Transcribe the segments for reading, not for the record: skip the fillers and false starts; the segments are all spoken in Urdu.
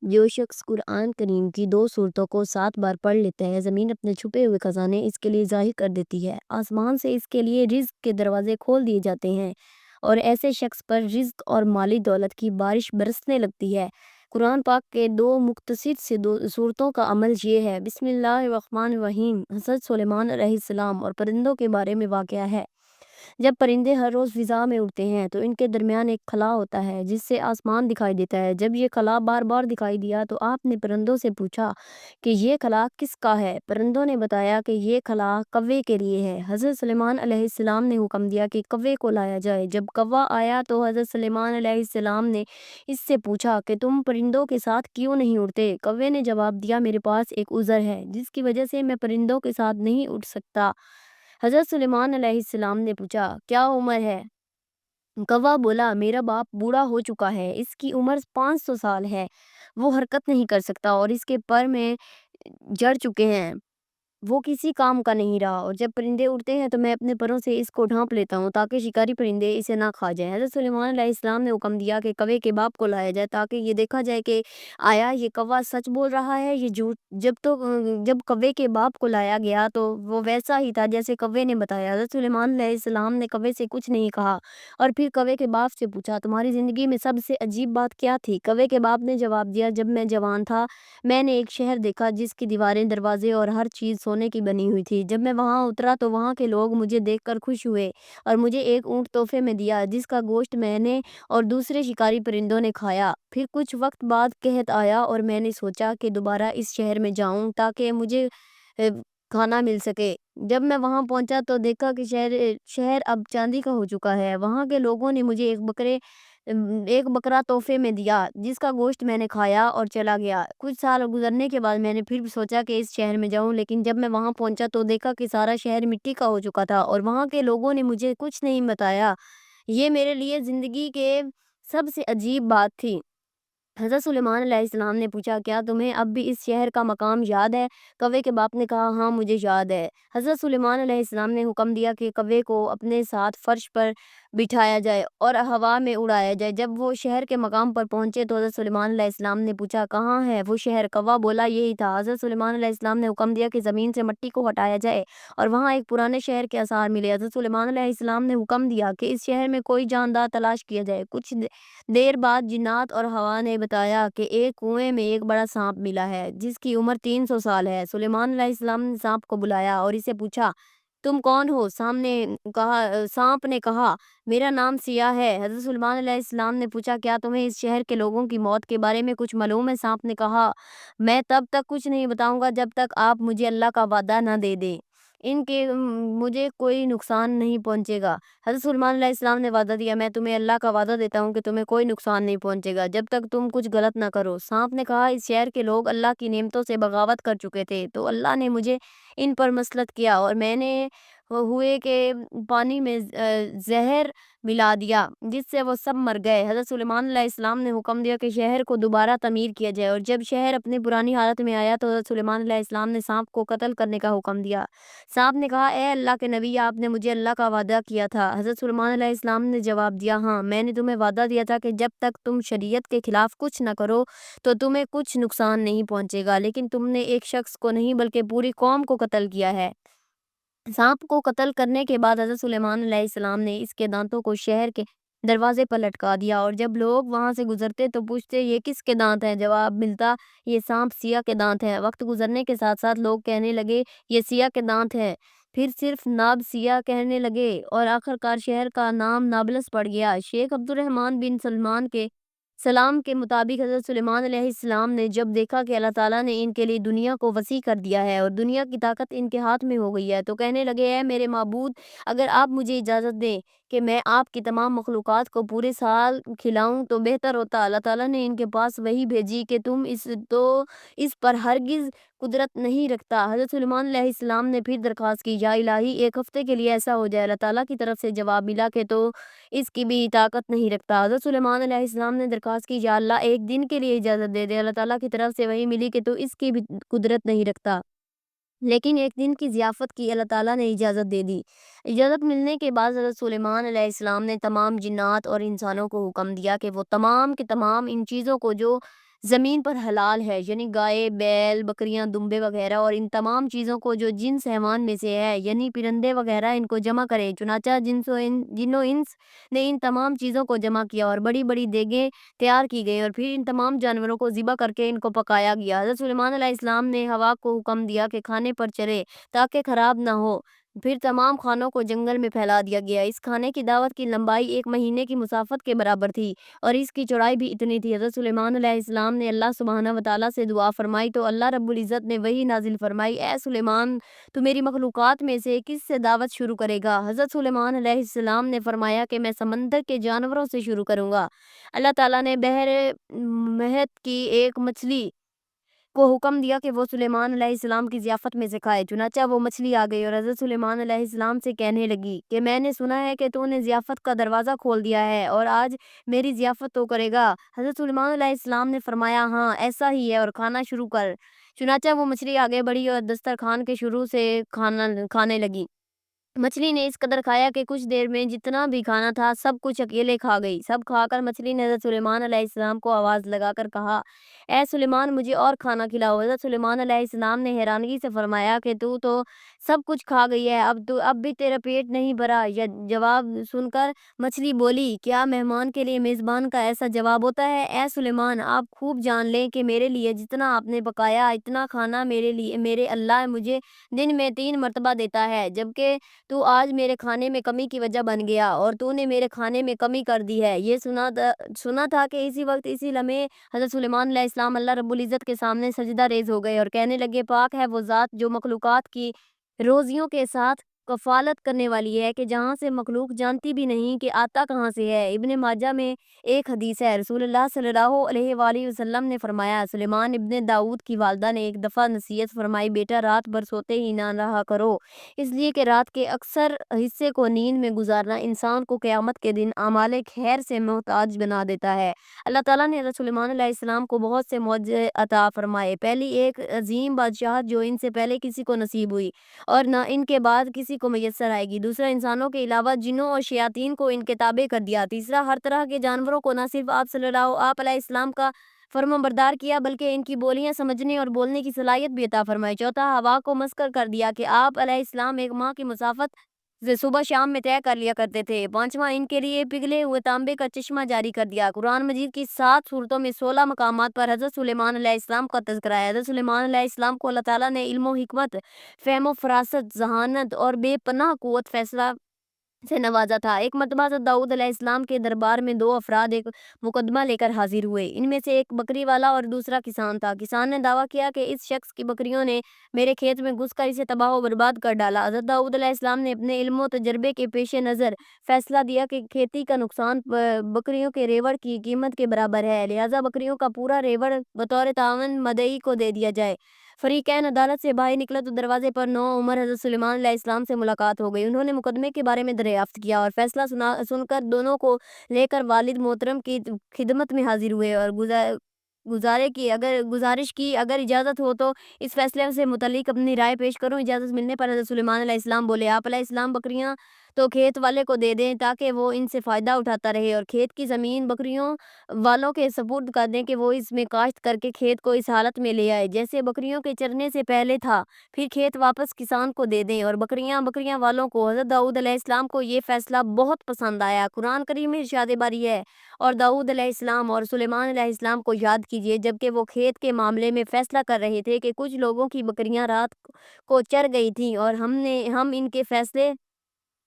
جو شخص قرآن کریم کی 2 سورتوں کو 7 بار پڑھ لیتا ہے، زمین اپنے چھپے ہوئے خزانے اس کے لیے ظاہر کر دیتی ہے، آسمان سے اس کے لیے رزق کے دروازے کھول دیے جاتے ہیں اور ایسے شخص پر رزق اور مالی دولت کی بارش برسنے لگتی ہے۔ قرآن پاک کے 2 مختصر سے 2 سورتوں کا عمل یہ ہے۔ بسم اللہ الرحمن الرحیم حضرت سلیمان علیہ السلام اور پرندوں کے بارے میں واقعہ ہے۔ جب پرندے ہر روز فضا میں اڑتے ہیں تو ان کے درمیان ایک خلا ہوتا ہے جس سے آسمان دکھائی دیتا ہے۔ جب یہ خلا بار بار دکھائی دیا تو آپ نے پرندوں سے پوچھا کہ یہ خلا کس کا ہے؟ پرندوں نے بتایا کہ یہ خلا کوے کے لیے ہے۔ حضرت سلیمان علیہ السلام نے حکم دیا کہ کوے کو لایا جائے۔ جب کوا آیا تو حضرت سلیمان علیہ السلام نے اس سے پوچھا کہ تم پرندوں کے ساتھ کیوں نہیں اڑتے؟ کوے نے جواب دیا میرے پاس ایک عذر ہے جس کی وجہ سے میں پرندوں کے ساتھ نہیں اڑ سکتا۔ حضرت سلیمان علیہ السلام نے پوچھا کیا عمر ہے؟ کوا بولا میرا باپ بوڑھا ہو چکا ہے، اس کی عمر 500 سال ہے، وہ حرکت نہیں کر سکتا اور اس کے پر میں جڑ چکے ہیں، وہ کسی کام کا نہیں رہا، اور جب پرندے اڑتے ہیں تو میں اپنے پروں سے اس کو ڈھانپ لیتا ہوں تاکہ شکاری پرندے اسے نہ کھا جائیں۔ حضرت سلیمان علیہ السلام نے حکم دیا کہ کوے کے باپ کو لایا جائے تاکہ یہ دیکھا جائے کہ آیا یہ کوا سچ بول رہا ہے یہ جھوٹ۔ جب کوے کے باپ کو لایا گیا تو وہ ویسا ہی تھا جیسے کوے نے بتایا۔ حضرت سلیمان علیہ السلام نے کوے سے کچھ نہیں کہا اور پھر کوے کے باپ سے پوچھا تمہاری زندگی میں سب سے عجیب بات کیا تھی؟ کوے کے باپ نے جواب دیا جب میں جوان تھا میں نے ایک شہر دیکھا جس کی دیواریں، دروازے اور ہر چیز سونے کی بنی ہوئی تھی۔ جب میں وہاں اترا تو وہاں کے لوگ مجھے دیکھ کر خوش ہوئے اور مجھے ایک اونٹ تحفے میں دیا جس کا گوشت میں نے اور دوسرے شکاری پرندوں نے کھایا۔ پھر کچھ وقت بعد قحط آیا اور میں نے سوچا کہ دوبارہ اس شہر میں جاؤں تاکہ مجھے کھانا مل سکے۔ جب میں وہاں پہنچا تو دیکھا کہ شہر اب چاندی کا ہو چکا ہے۔ وہاں کے لوگوں نے مجھے ایک بکرا تحفے میں دیا جس کا گوشت میں نے کھایا اور چلا گیا۔ کچھ سال گزرنے کے بعد میں نے پھر سوچا کہ اس شہر میں جاؤں، لیکن جب میں وہاں پہنچا تو دیکھا کہ سارا شہر مٹی کا ہو چکا تھا اور وہاں کے لوگوں نے مجھے کچھ نہیں بتایا۔ یہ میرے لیے زندگی کے سب سے عجیب بات تھی۔ حضرت سلیمان علیہ السلام نے پوچھا کیا تمہیں اب بھی اس شہر کا مقام یاد ہے؟ کوے کے باپ نے کہا ہاں مجھے یاد ہے۔ حضرت سلیمان علیہ السلام نے حکم دیا کہ کوے کو اپنے ساتھ فرش پر بٹھایا جائے اور ہوا میں اڑایا جائے۔ جب وہ شہر کے مقام پر پہنچے تو حضرت سلیمان علیہ السلام نے پوچھا کہاں ہے وہ شہر؟ کوا بولا یہی تھا۔ حضرت سلیمان علیہ السلام نے حکم دیا کہ زمین سے مٹی کو ہٹایا جائے اور وہاں ایک پرانے شہر کے آثار ملے۔ حضرت سلیمان علیہ السلام نے حکم دیا کہ اس شہر میں کوئی جاندار تلاش کیا جائے۔ کچھ دیر بعد جنات اور ہوا نے بتایا کہ ایک کنویں میں ایک بڑا سانپ ملا ہے جس کی عمر 300 سال ہے۔ سلیمان علیہ السلام نے سانپ کو بلایا اور اسے پوچھا تم کون ہو؟ سانپ نے کہا میرا نام سیاہ ہے۔ حضرت سلیمان علیہ السلام نے پوچھا کیا تمہیں اس شہر کے لوگوں کی موت کے بارے میں کچھ معلوم ہے؟ سانپ نے کہا میں تب تک کچھ نہیں بتاؤں گا جب تک آپ مجھے اللہ کا وعدہ نہ دے دیں ان کے مجھے کوئی نقصان نہیں پہنچے گا۔ حضرت سلیمان علیہ السلام نے وعدہ دیا میں تمہیں اللہ کا وعدہ دیتا ہوں کہ تمہیں کوئی نقصان نہیں پہنچے گا جب تک تم کچھ غلط نہ کرو۔ سانپ نے کہا اس شہر کے لوگ اللہ کی نعمتوں سے بغاوت کر چکے تھے تو اللہ نے مجھے ان پر مسلط کیا اور میں نے ہوئے کہ پانی میں زہر ملا دیا جس سے وہ سب مر گئے۔ حضرت سلیمان علیہ السلام نے حکم دیا کہ شہر کو دوبارہ تعمیر کیا جائے اور جب شہر اپنی پرانی حالت میں آیا تو حضرت سلیمان علیہ السلام نے سانپ کو قتل کرنے کا حکم دیا۔ سانپ نے کہا اے اللہ کے نبی آپ نے مجھے اللہ کا وعدہ کیا تھا۔ حضرت سلیمان علیہ السلام نے جواب دیا ہاں میں نے تمہیں وعدہ دیا تھا کہ جب تک تم شریعت کے خلاف کچھ نہ کرو تو تمہیں کچھ نقصان نہیں پہنچے گا، لیکن تم نے ایک شخص کو نہیں بلکہ پوری قوم کو قتل کیا ہے۔ سانپ کو قتل کرنے کے بعد حضرت سلیمان علیہ السلام نے اس کے دانتوں کو شہر کے دروازے پر لٹکا دیا اور جب لوگ وہاں سے گزرتے تو پوچھتے یہ کس کے دانت ہیں؟ جواب ملتا یہ سانپ سیاہ کے دانت ہیں۔ وقت گزرنے کے ساتھ ساتھ لوگ کہنے لگے یہ سیاہ کے دانت ہیں، پھر صرف ناب سیاہ کہنے لگے اور آخرکار شہر کا نام نابلس پڑ گیا۔ شیخ عبد الرحمن بن سلمان کے سلام کے مطابق حضرت سلیمان علیہ السلام نے جب دیکھا کہ اللہ تعالیٰ نے ان کے لیے دنیا کو وسیع کر دیا ہے اور دنیا کی طاقت ان کے ہاتھ میں ہو گئی ہے تو کہنے لگے اے میرے معبود اگر آپ مجھے اجازت دیں کہ میں آپ کی تمام مخلوقات کو پورے سال کھلاؤں تو بہتر ہوتا۔ اللہ تعالیٰ نے ان کے پاس وحی بھیجی کہ تم اس پر ہرگز قدرت نہیں رکھتا۔ حضرت سلیمان علیہ السلام نے پھر درخواست کی یا الہی ایک ہفتے کے لیے ایسا ہو جائے۔ اللہ تعالیٰ کی طرف سے جواب ملا کہ تو اس کی بھی طاقت نہیں رکھتا۔ حضرت سلیمان علیہ السلام نے درخواست کی یا اللہ ایک دن کے لیے اجازت دے دے۔ اللہ تعالیٰ کی طرف سے وحی ملی کہ تو اس کی بھی قدرت نہیں رکھتا، لیکن ایک دن کی ضیافت کی اللہ تعالیٰ نے اجازت دے دی۔ اجازت ملنے کے بعد حضرت سلیمان علیہ السلام نے تمام جنات اور انسانوں کو حکم دیا کہ وہ تمام کے تمام ان چیزوں کو جو زمین پر حلال ہے، یعنی گائے، بیل، بکریاں، دمبے وغیرہ، اور ان تمام چیزوں کو جو جنس حیوان میں سے ہے یعنی پرندے وغیرہ ان کو جمع کرے۔ چنانچہ جن و انس نے ان تمام چیزوں کو جمع کیا اور بڑی بڑی دیگیں تیار کی گئیں اور پھر ان تمام جانوروں کو ذبح کر کے ان کو پکایا گیا۔ حضرت سلیمان علیہ السلام نے ہوا کو حکم دیا کہ کھانے پر چلے تاکہ خراب نہ ہو، پھر تمام کھانوں کو جنگل میں پھیلا دیا گیا۔ اس کھانے کی دعوت کی لمبائی 1 مہینے کی مسافت کے برابر تھی اور اس کی چوڑائی بھی اتنی تھی۔ حضرت سلیمان علیہ السلام نے اللہ سبحانہ وتعالی سے دعا فرمائی تو اللہ رب العزت نے وحی نازل فرمائی، اے سلیمان تو میری مخلوقات میں سے کس سے دعوت شروع کرے گا؟ حضرت سلیمان علیہ السلام نے فرمایا کہ میں سمندر کے جانوروں سے شروع کروں گا۔ اللہ تعالیٰ نے بحر مہت کی ایک مچھلی کو حکم دیا کہ وہ سلیمان علیہ السلام کی ضیافت میں سے کھائے۔ چنانچہ وہ مچھلی آ گئی اور حضرت سلیمان علیہ السلام سے کہنے لگی کہ میں نے سنا ہے کہ تو نے ضیافت کا دروازہ کھول دیا ہے اور آج میری ضیافت تو کرے گا۔ حضرت سلیمان علیہ السلام نے فرمایا ہاں ایسا ہی ہے اور کھانا شروع کر۔ چنانچہ وہ مچھلی آگے بڑھی اور دسترخوان کے شروع سے کھانے لگی۔ مچھلی نے اس قدر کھایا کہ کچھ دیر میں جتنا بھی کھانا تھا سب کچھ اکیلے کھا گئی۔ سب کھا کر مچھلی نے حضرت سلیمان علیہ السلام کو آواز لگا کر کہا، اے سلیمان مجھے اور کھانا کھلاؤ۔ حضرت سلیمان علیہ السلام نے حیرانگی سے فرمایا کہ تو سب کچھ کھا گئی ہے، اب بھی تیرا پیٹ نہیں بھرا؟ یہ جواب سن کر مچھلی بولی، کیا مہمان کے لیے میزبان کا ایسا جواب ہوتا ہے؟ اے سلیمان آپ خوب جان لیں کہ میرے لیے جتنا آپ نے پکایا اتنا کھانا میرے اللہ مجھے دن میں 3 مرتبہ دیتا ہے، جبکہ تو آج میرے کھانے میں کمی کی وجہ بن گیا اور تو نے میرے کھانے میں کمی کر دی ہے۔ یہ سنا تھا کہ اسی وقت اسی لمحے حضرت سلیمان علیہ السلام اللہ رب العزت کے سامنے سجدہ ریز ہو گئے اور کہنے لگے، پاک ہے وہ ذات جو مخلوقات کی روزیوں کے ساتھ کفالت کرنے والی ہے کہ جہاں سے مخلوق جانتی بھی نہیں کہ آتا کہاں سے ہے۔ ابن ماجہ میں ایک حدیث ہے، رسول اللہ صلی اللہ علیہ وآلہ وسلم نے فرمایا، سلیمان ابن داؤد کی والدہ نے ایک دفعہ نصیحت فرمائی، بیٹا رات بھر سوتے ہی نہ رہا کرو، اس لیے کہ رات کے اکثر حصے کو نیند میں گزارنا انسان کو قیامت کے دن اعمال خیر سے محتاج بنا دیتا ہے۔ اللہ تعالیٰ نے حضرت سلیمان علیہ السلام کو بہت سے معجزے عطا فرمائے۔ پہلی ایک عظیم بادشاہت جو ان سے پہلے کسی کو نصیب ہوئی اور نہ ان کے بعد کسی کو میسر آئے گی۔ دوسرا، انسانوں کے علاوہ جنوں اور شیاطین کو ان کے تابع کر دیا۔ تیسرا، ہر طرح کے جانوروں کو نہ صرف آپ علیہ السلام کا فرما بردار کیا بلکہ ان کی بولیاں سمجھنے اور بولنے کی صلاحیت بھی عطا فرمائی۔ چوتھا، ہوا کو مسخر کر دیا کہ آپ علیہ السلام ایک ماہ کی مسافت صبح شام میں طے کر لیا کرتے تھے۔ پانچواں، ان کے لیے پگھلے ہوئے تانبے کا چشمہ جاری کر دیا۔ قرآن مجید کی 7 سورتوں میں 16 مقامات پر حضرت سلیمان علیہ السلام کا تذکرہ ہے۔ حضرت سلیمان علیہ السلام کو اللہ تعالیٰ نے علم و حکمت، فہم و فراست، ذہانت اور بے پناہ قوت فیصلہ سے نوازا تھا۔ ایک مرتبہ حضرت داؤد علیہ السلام کے دربار میں 2 افراد ایک مقدمہ لے کر حاضر ہوئے۔ ان میں سے ایک بکری والا اور دوسرا کسان تھا۔ کسان نے دعویٰ کیا کہ اس شخص کی بکریوں نے میرے کھیت میں گھس کر اسے تباہ و برباد کر ڈالا۔ حضرت داؤد علیہ السلام نے اپنے علم و تجربے کے پیش نظر فیصلہ دیا کہ کھیتی کا نقصان بکریوں کے ریوڑ کی قیمت کے برابر ہے، لہٰذا بکریوں کا پورا ریوڑ بطور تعاون مدعی کو دے دیا جائے۔ فریقین عدالت سے باہر نکلا تو دروازے پر نوعمر حضرت سلیمان علیہ السلام سے ملاقات ہو گئی۔ انہوں نے مقدمے کے بارے میں دریافت کیا اور فیصلہ سن کر دونوں کو لے کر والد محترم کی خدمت میں حاضر ہوئے اور گزارش کی اگر اجازت ہو تو اس فیصلے سے متعلق اپنی رائے پیش کروں۔ اجازت ملنے پر حضرت سلیمان علیہ السلام بولے، آپ علیہ السلام بکریاں تو کھیت والے کو دے دیں تاکہ وہ ان سے فائدہ اٹھاتا رہے اور کھیت کی زمین بکریوں والوں کے سپرد کر دیں کہ وہ اس میں کاشت کر کے کھیت کو اس حالت میں لے آئے جیسے بکریوں کے چرنے سے پہلے تھا، پھر کھیت واپس کسان کو دے دیں اور بکریاں والوں کو۔ حضرت داؤد علیہ السلام کو یہ فیصلہ بہت پسند آیا۔ قرآن کریم میں ارشاد باری ہے، اور داؤد علیہ السلام اور سلیمان علیہ السلام کو یاد کیجیے جبکہ وہ کھیت کے معاملے میں فیصلہ کر رہے تھے کہ کچھ لوگوں کی بکریاں رات کو چر گئی تھیں اور ہم ان کے فیصلے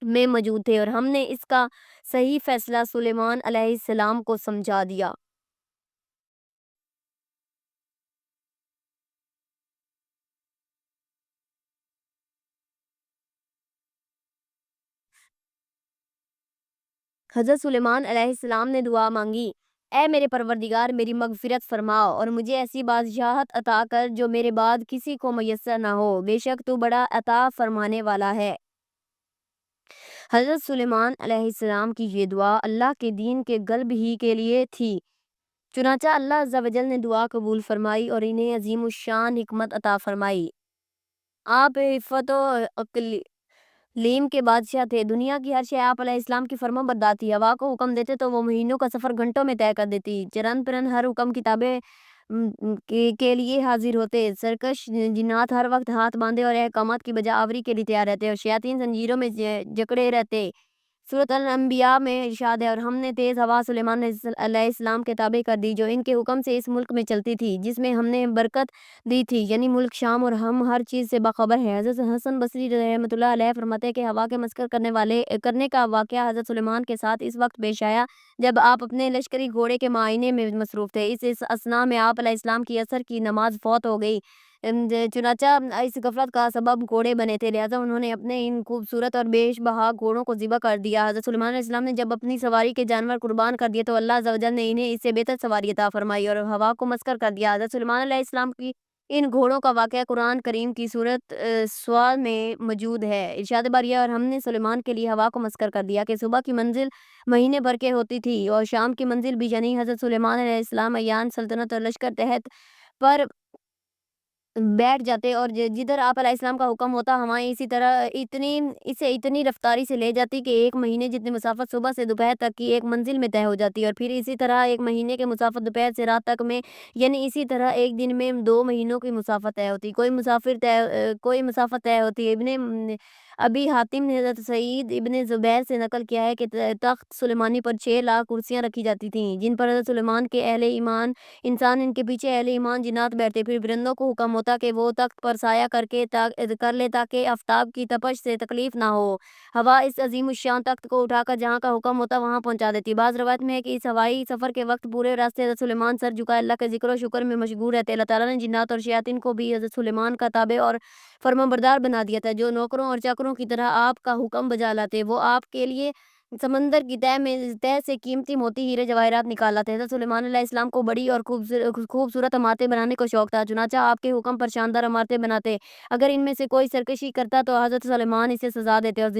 میں موجود تھے اور ہم نے اس کا صحیح فیصلہ سلیمان علیہ السلام کو سمجھا دیا۔ حضرت سلیمان علیہ السلام نے دعا مانگی، اے میرے پروردگار میری مغفرت فرما اور مجھے ایسی بادشاہت عطا کر جو میرے بعد کسی کو میسر نہ ہو، بے شک تو بڑا عطا فرمانے والا ہے۔ حضرت سلیمان علیہ السلام کی یہ دعا اللہ کے دین کے غلب ہی کے لیے تھی، چنانچہ اللہ عز و جل نے دعا قبول فرمائی اور انہیں عظیم الشان حکمت عطا فرمائی۔ آپ عفت و اقلیم کے بادشاہ تھے، دنیا کی ہر شے آپ علیہ السلام کی فرما بردار تھی۔ ہوا کو حکم دیتے تو وہ مہینوں کا سفر گھنٹوں میں طے کر دیتی، چرن پرن ہر حکم کتابیں کے لیے حاضر ہوتے۔ سرکش جنات ہر وقت ہاتھ باندھے اور احکامات کی بجا آوری کے لیے تیار رہتے اور شیاطین زنجیروں میں جکڑے رہتے۔ سورۃ الانبیاء میں ارشاد ہے اور ہم نے تیز ہوا سلیمان علیہ السلام کے تابع کر دی جو ان کے حکم سے اس ملک میں چلتی تھی جس میں ہم نے برکت دی تھی، یعنی ملک شام، اور ہم ہر چیز سے باخبر ہیں۔ حضرت حسن بصری رحمۃ اللہ علیہ فرماتے ہیں کہ ہوا کے مسخر کرنے کا واقعہ حضرت سلیمان کے ساتھ اس وقت پیش آیا جب آپ اپنے لشکری گھوڑے کے معائنے میں مصروف تھے۔ اس اثناء میں آپ علیہ السلام کی عصر کی نماز فوت ہو گئی۔ چنانچہ اس غفلت کا سبب گھوڑے بنے تھے، لہٰذا انہوں نے اپنے ان خوبصورت اور بیش بہا گھوڑوں کو ذبح کر دیا۔ حضرت سلیمان علیہ السلام نے جب اپنی سواری کے جانور قربان کر دیے تو اللہ عز و جل نے انہیں اس سے بہتر سواری عطا فرمائی اور ہوا کو مسخر کر دیا۔ حضرت سلیمان علیہ السلام کی ان گھوڑوں کا واقعہ قرآن کریم کی سورۃ سواد میں موجود ہے۔ ارشاد باری ہے اور ہم نے سلیمان کے لیے ہوا کو مسخر کر دیا کہ صبح کی منزل مہینے بھر کے ہوتی تھی اور شام کی منزل بھی، یعنی حضرت سلیمان علیہ السلام ایان سلطنت اور لشکر تحت پر بیٹھ جاتے اور جدھر آپ علیہ السلام کا حکم ہوتا ہوائیں اسے اتنی رفتاری سے لے جاتی کہ ایک مہینے جتنی مسافت صبح سے دوپہر تک کی ایک منزل میں طے ہو جاتی، اور پھر اسی طرح ایک مہینے کے مسافت دوپہر سے رات تک میں، یعنی اسی طرح ایک دن میں 2 مہینوں کی مسافت طے ہوتی۔ کوئی مسافت طے ہوتی۔ ابن ابی حاتم نے حضرت سعید ابن زبیر سے نقل کیا ہے کہ تخت سلیمانی پر 6 لاکھ کرسیاں رکھی جاتی تھیں جن پر حضرت سلیمان کے اہل ایمان انسان، ان کے پیچھے اہل ایمان جنات بیٹھتے۔ پھر درندوں کو حکم ہوتا کہ وہ تخت پر سایہ کر لے تاکہ آفتاب کی تپش سے تکلیف نہ ہو۔ ہوا اس عظیم الشان تخت کو اٹھا کر جہاں کا حکم ہوتا وہاں پہنچا دیتی۔ بعض روایت میں ہے کہ اس ہوائی سفر کے وقت پورے راستے حضرت سلیمان سر جھکائے اللہ کے ذکر و شکر میں مشغول رہتے۔ اللہ تعالیٰ نے جنات اور شیاطین کو بھی حضرت سلیمان کا تابع اور فرمانبردار بنا دیا تھا، جو نوکروں اور چاکروں کی طرح آپ کا حکم بجا لاتے۔ وہ آپ کے لیے سمندر کی تہ سے قیمتی موتی ہیرے جواہرات نکال لاتے۔ حضرت سلیمان علیہ السلام کو بڑی اور خوبصورت عمارتیں بنانے کو شوق تھا، چنانچہ آپ کے حکم پر شاندار عمارتیں بناتے۔ اگر ان میں سے کوئی سرکشی کرتا تو حضرت سلیمان اسے سزا دیتے اور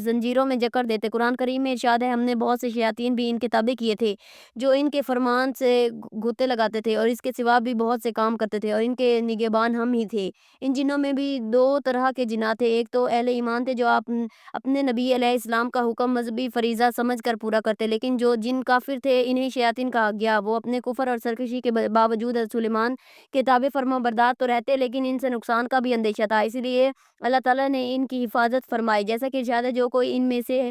زنجیروں میں جکڑ دیتے۔ قرآن کریم میں ارشاد ہے ہم نے بہت سے شیاطین بھی ان کے تابع کیے تھے جو ان کے فرمان سے گھوتے لگاتے تھے اور اس کے سوا بھی بہت سے کام کرتے تھے، اور ان کے نگہبان ہم ہی تھے۔ ان جنوں میں بھی 2 طرح کے جنات تھے، ایک تو اہل ایمان تھے جو اپنے نبی علیہ السلام کا حکم مذہبی فریضہ سمجھ کر پورا کرتے، لیکن جو جن کافر تھے انہیں شیاطین کہا گیا۔ وہ اپنے کفر اور سرکشی کے باوجود حضرت سلیمان کے تابع فرما بردار تو رہتے لیکن ان سے نقصان کا بھی اندیشہ تھا، اس لیے اللہ تعالیٰ نے ان کی حفاظت فرمائی۔ جیسا کہ ارشاد ہے جو کوئی ان میں سے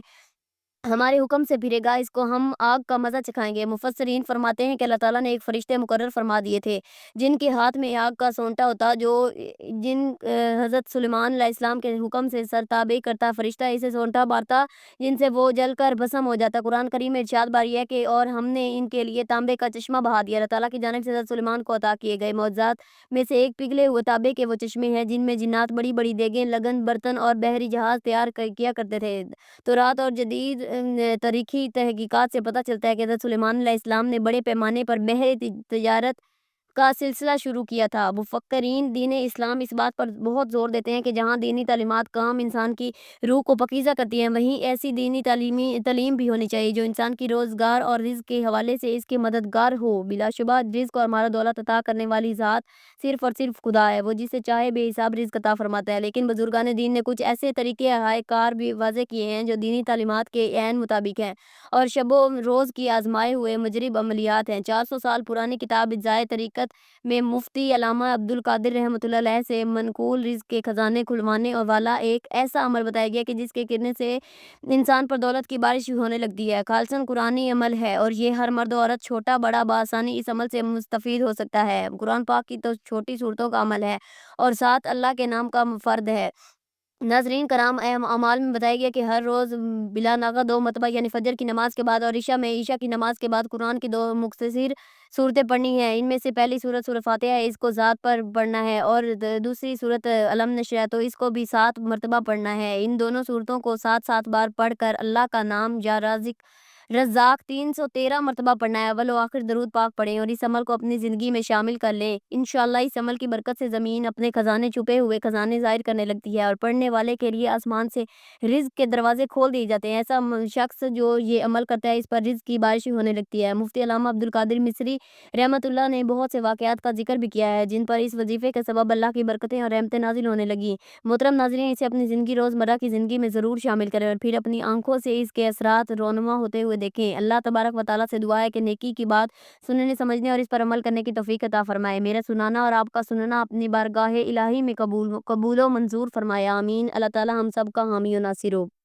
ہمارے حکم سے پھرے گا اس کو ہم آگ کا مزہ چکھائیں گے۔ مفسرین فرماتے ہیں کہ اللہ تعالیٰ نے ایک فرشتے مقرر فرما دیے تھے جن کے ہاتھ میں آگ کا سونٹا ہوتا، جو حضرت سلیمان علیہ السلام کے حکم سے سر تابع کرتا فرشتہ اسے سونٹا مارتا جن سے وہ جل کر بھسم ہو جاتا۔ قرآن کریم میں ارشاد باری ہے کہ اور ہم نے ان کے لیے تانبے کا چشمہ بہا دیا۔ اللہ تعالیٰ کی جانب سے حضرت سلیمان کو عطا کیے گئے معجزات میں سے ایک پگھلے ہوئے تانبے کے وہ چشمے ہیں جن میں جنات بڑی بڑی دیگیں، لگن، برتن اور بحری جہاز تیار کیا کرتے تھے۔ تورات اور جدید تاریخی تحقیقات سے پتہ چلتا ہے کہ حضرت سلیمان علیہ السلام نے بڑے پیمانے پر بحری تجارت کا سلسلہ شروع کیا تھا۔ مفکرین دین اسلام اس بات پر بہت زور دیتے ہیں کہ جہاں دینی تعلیمات کام انسان کی روح کو پاکیزہ کرتی ہیں، وہیں ایسی دینی تعلیم بھی ہونی چاہیے جو انسان کی روزگار اور رزق کے حوالے سے اس کے مددگار ہو۔ بلا شبہ رزق اور مال و دولت عطا کرنے والی ذات صرف اور صرف خدا ہے، وہ جسے چاہے بے حساب رزق عطا فرماتا ہے، لیکن بزرگان دین نے کچھ ایسے طریقے کار بھی واضح کیے ہیں جو دینی تعلیمات کے عین مطابق ہیں اور شب و روز کی آزمائے ہوئے مجرب عملیات ہیں۔ 400 سال پرانی کتاب اجزائے طریقت میں مفتی علامہ عبد القادر رحمۃ اللہ علیہ سے منقول رزق کے خزانے کھلوانے والا ایک ایسا عمل بتایا گیا کہ جس کے کرنے سے انسان پر دولت کی بارش ہونے لگتی ہے۔ خالصاً قرآنی عمل ہے اور یہ ہر مرد و عورت چھوٹا بڑا بآسانی اس عمل سے مستفید ہو سکتا ہے۔ قرآن پاک کی تو چھوٹی صورتوں کا عمل ہے اور ساتھ اللہ کے نام کا فرد ہے۔ ناظرین کرام، اعمال میں بتایا گیا کہ ہر روز بلا ناغہ 2 مرتبہ یعنی فجر کی نماز کے بعد اور عشاء کی نماز کے بعد قرآن کی 2 مختصر صورتیں پڑھنی ہیں۔ ان میں سے پہلی صورت سورۃ فاتحہ ہے، اس کو ذات پر پڑھنا ہے، اور دوسری صورت علم نشر ہے تو اس کو بھی 7 مرتبہ پڑھنا ہے۔ ان دونوں صورتوں کو 7 بار پڑھ کر اللہ کا نام یا رزاق 313 مرتبہ پڑھنا ہے۔ اول و آخر درود پاک پڑھیں اور اس عمل کو اپنی زندگی میں شامل کر لیں۔ انشاءاللہ اس عمل کی برکت سے زمین اپنے خزانے چھپے ہوئے خزانے ظاہر کرنے لگتی ہے اور پڑھنے والے کے لیے آسمان سے رزق کے دروازے کھول دیے جاتے ہیں۔ ایسا شخص جو یہ عمل کرتا ہے اس پر رزق کی بارش ہونے لگتی ہے۔ مفتی علامہ عبد القادر مصری رحمۃ اللہ نے بہت سے واقعات کا ذکر بھی کیا ہے جن پر اس وظیفے کے سبب اللہ کی برکتیں اور رحمتیں نازل ہونے لگیں۔ محترم ناظرین، اسے اپنی روزمرہ کی زندگی میں ضرور شامل کریں اور پھر اپنی آنکھوں سے اس کے اثرات رونما ہوتے ہوئے ہوئے دیکھیں۔ اللہ تبارک و تعالیٰ سے دعا ہے کہ نیکی کی بات سننے سمجھنے اور اس پر عمل کرنے کی توفیق عطا فرمائے۔ میرا سنانا اور آپ کا سننا اپنی بارگاہ الہی میں قبول و منظور فرمائے، آمین۔ اللہ تعالیٰ ہم سب کا حامی و ناصر ہو۔